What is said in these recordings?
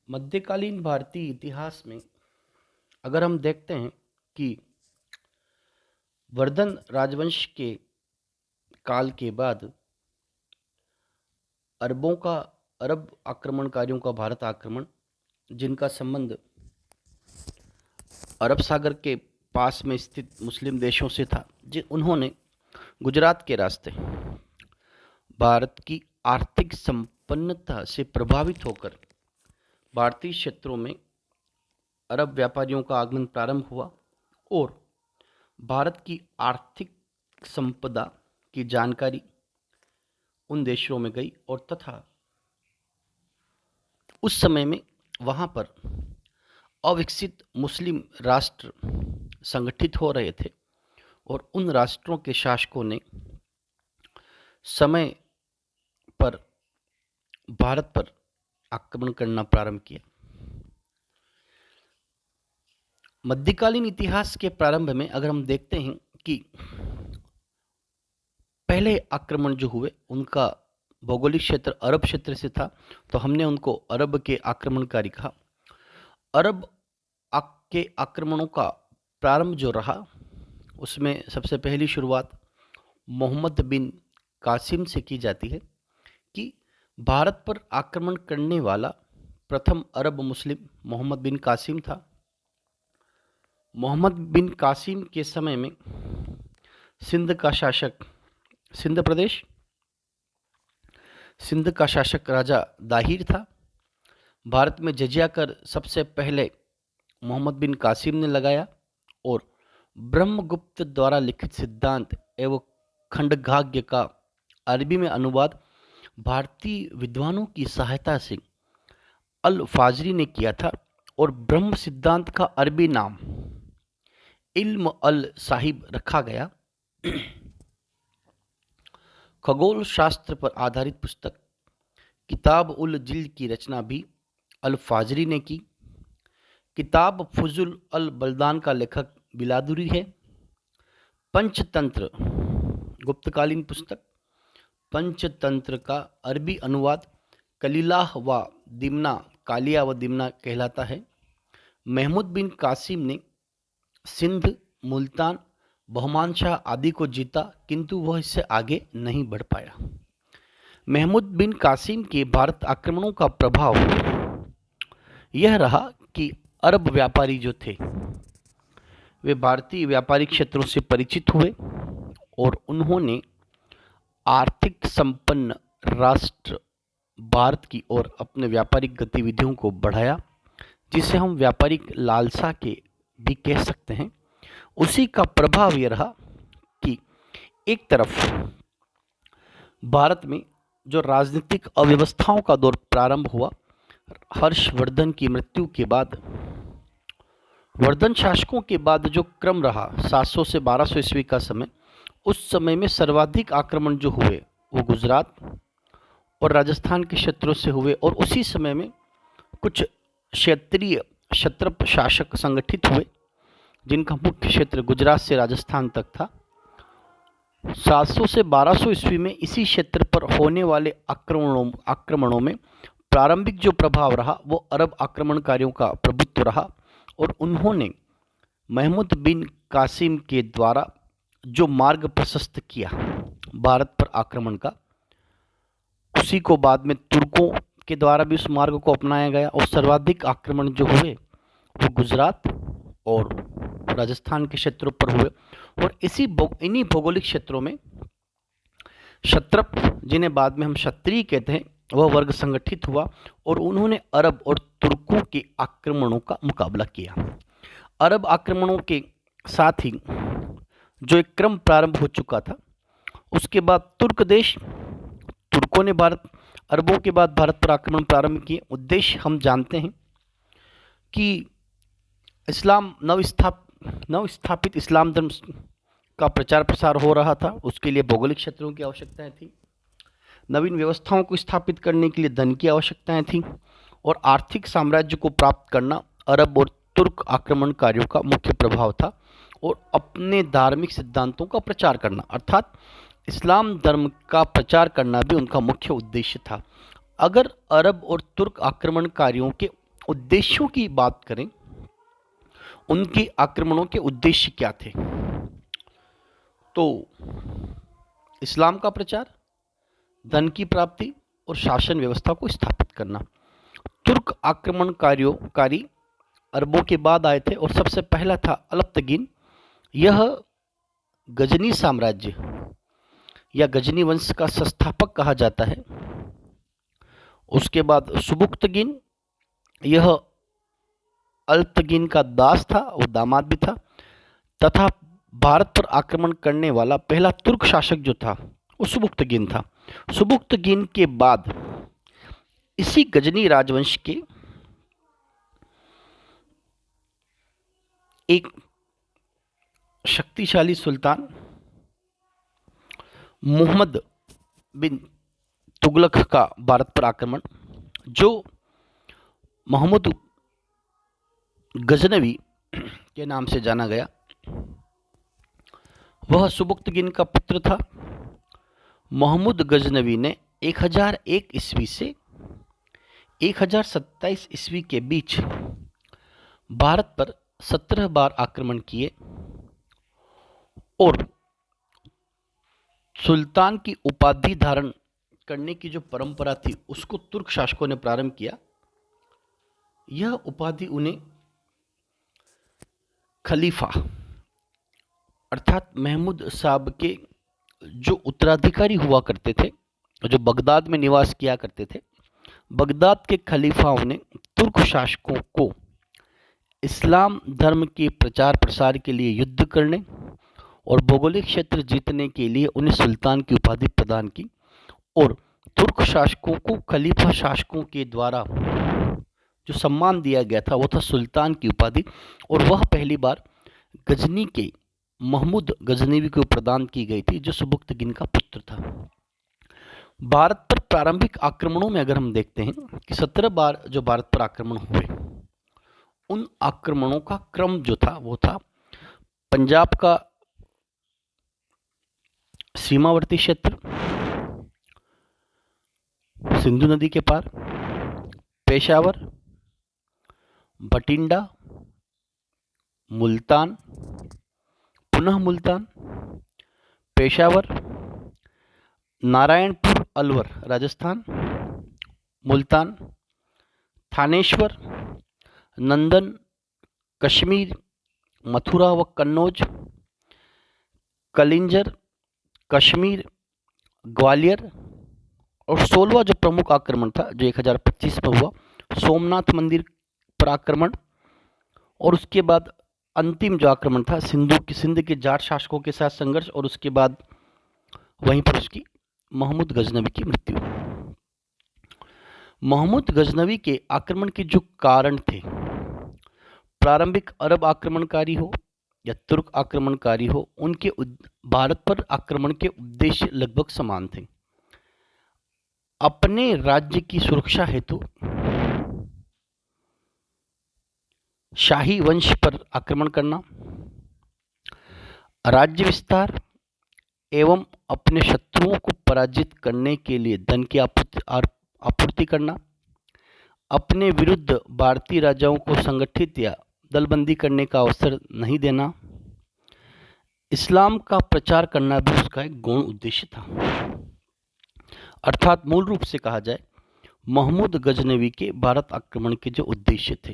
मध्यकालीन भारतीय इतिहास में अगर हम देखते हैं कि वर्धन राजवंश के काल के बाद अरब आक्रमणकारियों का भारत आक्रमण, जिनका संबंध अरब सागर के पास में स्थित मुस्लिम देशों से था, उन्होंने गुजरात के रास्ते भारत की आर्थिक संपन्नता से प्रभावित होकर भारतीय क्षेत्रों में अरब व्यापारियों का आगमन प्रारंभ हुआ और भारत की आर्थिक संपदा की जानकारी उन देशों में गई और तथा उस समय में वहाँ पर अविकसित मुस्लिम राष्ट्र संगठित हो रहे थे और उन राष्ट्रों के शासकों ने समय पर भारत पर आक्रमण करना प्रारंभ किया। मध्यकालीन इतिहास के प्रारंभ में अगर हम देखते हैं कि पहले आक्रमण जो हुए उनका भौगोलिक क्षेत्र अरब क्षेत्र से था, तो हमने उनको अरब के आक्रमणकारी कहा। अरब के आक्रमणों का प्रारंभ जो रहा उसमें सबसे पहली शुरुआत मोहम्मद बिन कासिम से की जाती है कि भारत पर आक्रमण करने वाला प्रथम अरब मुस्लिम मोहम्मद बिन कासिम था। मोहम्मद बिन कासिम के समय में सिंध का शासक राजा दाहिर था। भारत में जजिया कर सबसे पहले मोहम्मद बिन कासिम ने लगाया और ब्रह्मगुप्त द्वारा लिखित सिद्धांत एवं खंडगाग्य का अरबी में अनुवाद भारतीय विद्वानों की सहायता से अल फाजरी ने किया था और ब्रह्म सिद्धांत का अरबी नाम इल्म अल साहिब रखा गया। खगोल शास्त्र पर आधारित पुस्तक किताब उल जिल्द की रचना भी अल फाजरी ने की। किताब फुजुल अल बलदान का लेखक बिलादुरी है। पंचतंत्र गुप्तकालीन पुस्तक पंचतंत्र का अरबी अनुवाद कलीलाह व दिमना कालिया व दिमना कहलाता है। महमूद बिन कासिम ने सिंध, मुल्तान, बहमान शाह आदि को जीता, किंतु वह इससे आगे नहीं बढ़ पाया। महमूद बिन कासिम के भारत आक्रमणों का प्रभाव यह रहा कि अरब व्यापारी जो थे वे भारतीय व्यापारिक क्षेत्रों से परिचित हुए और उन्होंने आर्थिक संपन्न राष्ट्र भारत की ओर अपने व्यापारिक गतिविधियों को बढ़ाया, जिसे हम व्यापारिक लालसा के भी कह सकते हैं। उसी का प्रभाव यह रहा कि एक तरफ भारत में जो राजनीतिक अव्यवस्थाओं का दौर प्रारंभ हुआ, हर्षवर्धन की मृत्यु के बाद, वर्धन शासकों के बाद जो क्रम रहा 700 से 1200 ईस्वी का समय, उस समय में सर्वाधिक आक्रमण जो हुए वो गुजरात और राजस्थान के क्षेत्रों से हुए और उसी समय में कुछ क्षेत्रीय क्षत्रप शासक संगठित हुए जिनका मुख्य क्षेत्र गुजरात से राजस्थान तक था। 700 से 1200 ईस्वी में इसी क्षेत्र पर होने वाले आक्रमणों में प्रारंभिक जो प्रभाव रहा वो अरब आक्रमणकारियों का प्रभुत्व रहा और उन्होंने महमूद बिन कासिम के द्वारा जो मार्ग प्रशस्त किया भारत पर आक्रमण का, उसी को बाद में तुर्कों के द्वारा भी उस मार्ग को अपनाया गया और सर्वाधिक आक्रमण जो हुए वो गुजरात और राजस्थान के क्षेत्रों पर हुए और इन्हीं भौगोलिक क्षेत्रों में क्षत्रप, जिन्हें बाद में हम क्षत्रिय कहते हैं, वह वर्ग संगठित हुआ और उन्होंने अरब और तुर्कों के आक्रमणों का मुकाबला किया। अरब आक्रमणों के साथ ही जो एक क्रम प्रारंभ हो चुका था, उसके बाद तुर्कों ने अरबों के बाद भारत पर आक्रमण प्रारंभ किए। उद्देश्य हम जानते हैं कि इस्लाम नवस्थापित इस्लाम धर्म का प्रचार प्रसार हो रहा था, उसके लिए भौगोलिक क्षेत्रों की आवश्यकताएं थी, नवीन व्यवस्थाओं को स्थापित करने के लिए धन की आवश्यकताएं थी और आर्थिक साम्राज्य को प्राप्त करना अरब और तुर्क आक्रमणकारियों का मुख्य प्रभाव था और अपने धार्मिक सिद्धांतों का प्रचार करना अर्थात इस्लाम धर्म का प्रचार करना भी उनका मुख्य उद्देश्य था। अगर अरब और तुर्क आक्रमणकारियों के उद्देश्यों की बात करें, उनके आक्रमणों के उद्देश्य क्या थे, तो इस्लाम का प्रचार, धन की प्राप्ति और शासन व्यवस्था को स्थापित करना। तुर्क आक्रमणकारी अरबों के बाद आए थे और सबसे पहला था अलप्तगिन। यह गजनी साम्राज्य या गजनी वंश का संस्थापक कहा जाता है। उसके बाद सुबुक्तगिन, यह अल्पतगिन का दास था, वो दामाद भी था, तथा भारत पर आक्रमण करने वाला पहला तुर्क शासक जो था वो सुबुक्तगिन था। सुबुक्तगिन के बाद इसी गजनी राजवंश के एक शक्तिशाली सुल्तान मोहम्मद बिन तुगलक का भारत पर आक्रमण, जो महमूद गजनवी के नाम से जाना गया, वह सुबुक्तगिन का पुत्र था। महमूद गजनवी ने 1001 ईस्वी से 1027 ईस्वी के बीच भारत पर 17 बार आक्रमण किए और सुल्तान की उपाधि धारण करने की जो परंपरा थी उसको तुर्क शासकों ने प्रारंभ किया। यह उपाधि उन्हें खलीफा अर्थात महमूद साहब के जो उत्तराधिकारी हुआ करते थे, जो बगदाद में निवास किया करते थे, बगदाद के खलीफाओं ने तुर्क शासकों को इस्लाम धर्म के प्रचार प्रसार के लिए युद्ध करने और भौगोलिक क्षेत्र जीतने के लिए उन्हें सुल्तान की उपाधि प्रदान की और तुर्क शासकों को खलीफा शासकों के द्वारा जो सम्मान दिया गया था वो था सुल्तान की उपाधि, और वह पहली बार गजनी के महमूद गजनवी को प्रदान की गई थी, जो सुबुक्तगिन का पुत्र था। भारत पर प्रारंभिक आक्रमणों में अगर हम देखते हैं कि 17 बार जो भारत पर आक्रमण हुए, उन आक्रमणों का क्रम जो था वो था पंजाब का सीमावर्ती क्षेत्र, सिंधु नदी के पार, पेशावर, बठिंडा, मुल्तान, पुनः मुल्तान, पेशावर, नारायणपुर अलवर राजस्थान, मुल्तान, थानेश्वर, नंदन, कश्मीर, मथुरा व कन्नौज, कलिंजर, कश्मीर, ग्वालियर, और 16वां जो प्रमुख आक्रमण था जो 1025 में हुआ, सोमनाथ मंदिर पर आक्रमण, और उसके बाद अंतिम जो आक्रमण था सिंध के जाट शासकों के साथ संघर्ष, और उसके बाद वहीं पर उसकी महमूद गजनवी की मृत्यु। महमूद गजनवी के आक्रमण के जो कारण थे, प्रारंभिक अरब आक्रमणकारी हो या तुर्क आक्रमणकारी हो, उनके भारत पर आक्रमण के उद्देश्य लगभग समान थे। अपने राज्य की सुरक्षा हेतु शाही वंश पर आक्रमण करना, राज्य विस्तार एवं अपने शत्रुओं को पराजित करने के लिए धन की आपूर्ति करना, अपने विरुद्ध भारतीय राजाओं को संगठित या दलबंदी करने का अवसर नहीं देना, इस्लाम का प्रचार करना भी उसका एक गौण उद्देश्य था। अर्थात मूल रूप से कहा जाए, महमूद गजनवी के भारत आक्रमण के जो उद्देश्य थे,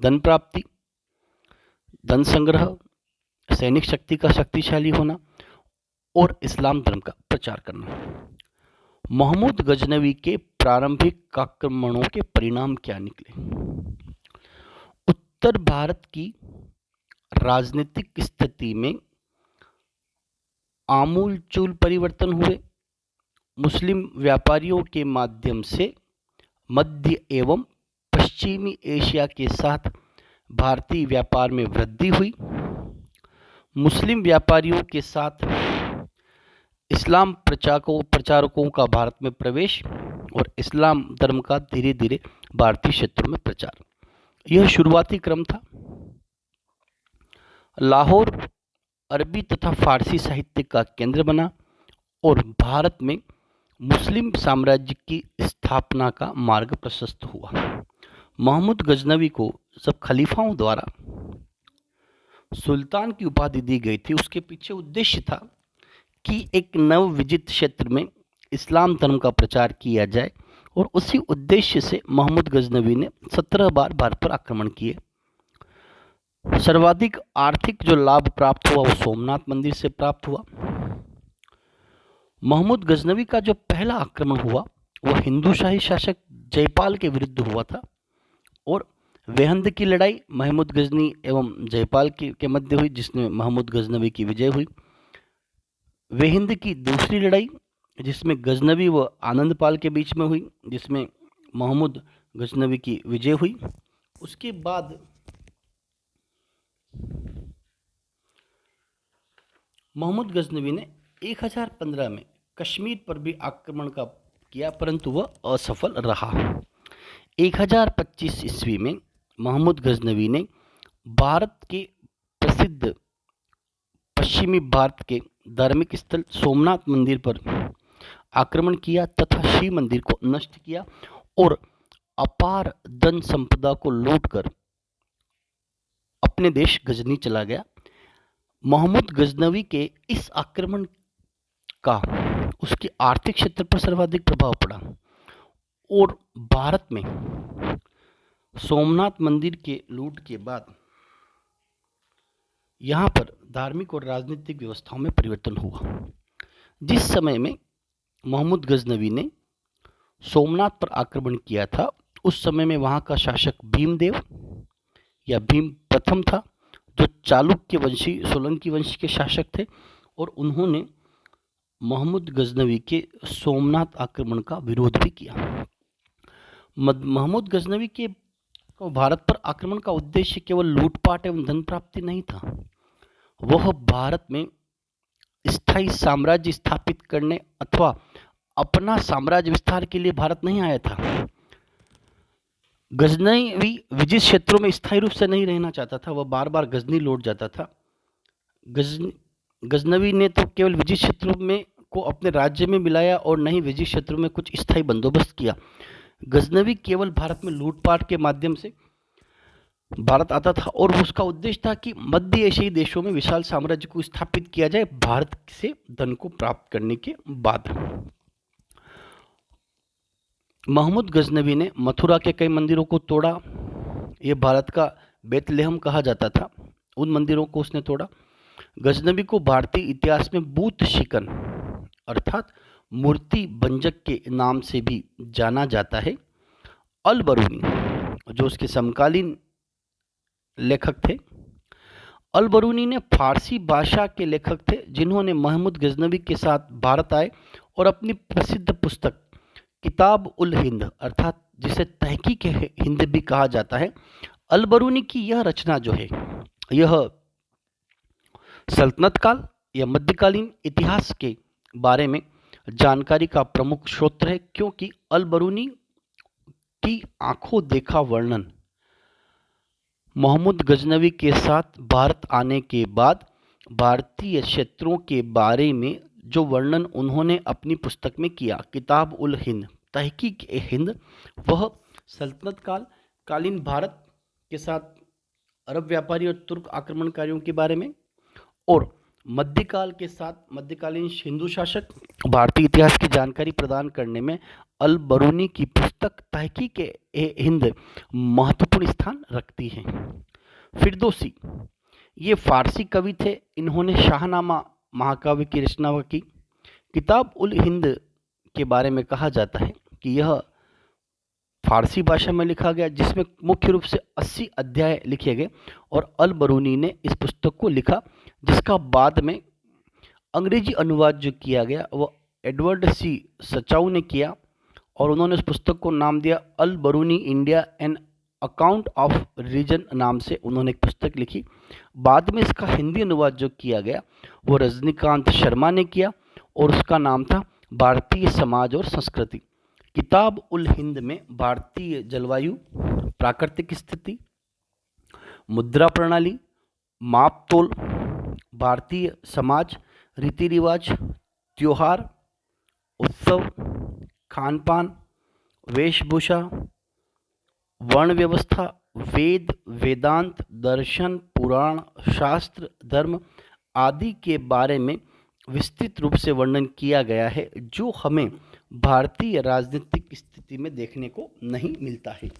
धन प्राप्ति, धन संग्रह, सैनिक शक्ति का शक्तिशाली होना और इस्लाम धर्म का प्रचार करना। महमूद गजनवी के प्रारंभिक आक्रमणों के परिणाम क्या निकले? उत्तर भारत की राजनीतिक स्थिति में आमूलचूल परिवर्तन हुए। मुस्लिम व्यापारियों के माध्यम से मध्य एवं पश्चिमी एशिया के साथ भारतीय व्यापार में वृद्धि हुई। मुस्लिम व्यापारियों के साथ इस्लाम प्रचारकों का भारत में प्रवेश और इस्लाम धर्म का धीरे धीरे भारतीय क्षेत्रों में प्रचार, यह शुरुआती क्रम था। लाहौर अरबी तथा फारसी साहित्य का केंद्र बना और भारत में मुस्लिम साम्राज्य की स्थापना का मार्ग प्रशस्त हुआ। मोहम्मद गजनवी को जब खलीफाओं द्वारा सुल्तान की उपाधि दी गई थी, उसके पीछे उद्देश्य था कि एक नव विजित क्षेत्र में इस्लाम धर्म का प्रचार किया जाए, और उसी उद्देश्य से मोहम्मद गजनवी ने 17 बार भारत पर आक्रमण किए। सर्वाधिक आर्थिक जो लाभ प्राप्त हुआ वो सोमनाथ मंदिर से प्राप्त हुआ। मोहम्मद गजनवी का जो पहला आक्रमण हुआ वह हिंदू शाही शासक जयपाल के विरुद्ध हुआ था, और वेहंद की लड़ाई महमूद गजनी एवं जयपाल के मध्य हुई, जिसमें मोहम्मद गजनवी की विजय हुई। वेहिंद की दूसरी लड़ाई जिसमें गजनवी व आनंदपाल के बीच में हुई, जिसमें मोहम्मद गजनवी की विजय हुई। उसके बाद मोहम्मद गजनवी ने 1015 में कश्मीर पर भी आक्रमण का किया, परंतु वह असफल रहा। 1025 ईस्वी में मोहम्मद गजनवी ने भारत के प्रसिद्ध पश्चिमी भारत के धार्मिक स्थल सोमनाथ मंदिर पर आक्रमण किया तथा शिव मंदिर को नष्ट किया और अपार धन संपदा को लूटकर अपने देश गजनी चला गया। मोहम्मद गजनवी के इस आक्रमण का उसके आर्थिक क्षेत्र पर सर्वाधिक प्रभाव पड़ा, और भारत में सोमनाथ मंदिर के लूट के बाद यहाँ पर धार्मिक और राजनीतिक व्यवस्थाओं में परिवर्तन हुआ। जिस समय में मोहम्मद गजनवी ने सोमनाथ पर आक्रमण किया था, उस समय में वहाँ का शासक भीमदेव या भीम प्रथम था, जो चालुक्य वंशी सोलंकी वंश के शासक थे, और उन्होंने मोहम्मद गजनवी के सोमनाथ आक्रमण का विरोध भी किया। मोहम्मद गजनवी के भारत पर आक्रमण का उद्देश्य केवल लूटपाट एवं धन प्राप्ति नहीं था, वह भारत में स्थायी साम्राज्य स्थापित करने अथवा अपना साम्राज्य विस्तार के लिए भारत नहीं आया था। गजनवी विजित क्षेत्रों में स्थायी रूप से नहीं रहना चाहता था, वह बार बार गजनी लौट जाता था। गजनवी ने तो केवल विजित क्षेत्रों में को अपने राज्य में मिलाया और नहीं विजित क्षेत्रों में कुछ स्थायी बंदोबस्त किया। गजनवी केवल भारत में लूटपाट के माध्यम से भारत आता था, और उसका उद्देश्य था कि मध्य एशियाई देशों में विशाल साम्राज्य को स्थापित किया जाए भारत से धन को प्राप्त करने के बाद। मोहम्मद गजनवी ने मथुरा के कई मंदिरों को तोड़ा। ये भारत का बेतलेहम कहा जाता था, उन मंदिरों को उसने तोड़ा। गजनवी को भारतीय इतिहास में बूत शिकन अर्थात मूर्ति भंजक के नाम से भी जाना जाता है। अल बरूनी जो उसके समकालीन लेखक थे, अल बरूनी ने फारसी भाषा के लेखक थे, जिन्होंने मोहम्मद गजनवी के साथ भारत आए और अपनी प्रसिद्ध पुस्तक किताब उल हिंद अर्थात जिसे तहकीक हिंद भी कहा जाता है, अल बरूनी की यह रचना जो है यह सल्तनत काल या मध्यकालीन इतिहास के बारे में जानकारी का प्रमुख स्रोत है, क्योंकि अल बरूनी की आंखों देखा वर्णन मोहम्मद गजनवी के साथ भारत आने के बाद भारतीय क्षेत्रों के बारे में जो वर्णन उन्होंने अपनी पुस्तक में किया किताब उल हिंद तहकीक हिंद, वह सल्तनत कालीन भारत के साथ अरब व्यापारी और तुर्क आक्रमणकारियों के बारे में, और मध्यकाल के साथ मध्यकालीन हिंदू शासक भारतीय इतिहास की जानकारी प्रदान करने में अल बरूनी की पुस्तक तहकीक हिंद महत्वपूर्ण स्थान रखती है। फिरदौसी ये फारसी कवि थे, इन्होंने शाहनामा महाकाव्य की रचना की। किताब उल हिंद के बारे में कहा जाता है कि यह फारसी भाषा में लिखा गया, जिसमें मुख्य रूप से 80 अध्याय लिखे गए, और अल बरूनी ने इस पुस्तक को लिखा, जिसका बाद में अंग्रेजी अनुवाद जो किया गया वो एडवर्ड सी सचाऊ ने किया, और उन्होंने उस पुस्तक को नाम दिया Al Biruni India an account of religion नाम से उन्होंने एक पुस्तक लिखी। बाद में इसका हिंदी अनुवाद जो किया गया वो रजनीकांत शर्मा ने किया, और उसका नाम था भारतीय समाज और संस्कृति। किताब उल हिंद में भारतीय जलवायु, प्राकृतिक स्थिति, मुद्रा प्रणाली, माप तोल, भारतीय समाज, रीति रिवाज, त्योहार, उत्सव, खान पान, वेशभूषा, वर्ण व्यवस्था, वेद, वेदांत, दर्शन, पुराण, शास्त्र, धर्म आदि के बारे में विस्तृत रूप से वर्णन किया गया है, जो हमें भारतीय राजनीतिक स्थिति में देखने को नहीं मिलता है।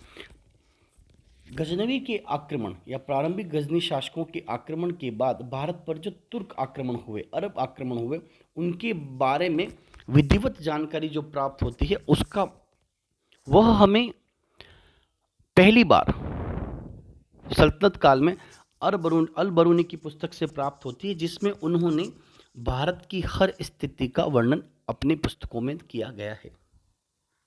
गजनवी के आक्रमण या प्रारंभिक गजनी शासकों के आक्रमण के बाद भारत पर जो तुर्क आक्रमण हुए, अरब आक्रमण हुए, उनके बारे में विधिवत जानकारी जो प्राप्त होती है उसका वह हमें पहली बार सल्तनत काल में अल बरूनी की पुस्तक से प्राप्त होती है, जिसमें उन्होंने भारत की हर स्थिति का वर्णन अपनी पुस्तकों में किया गया है।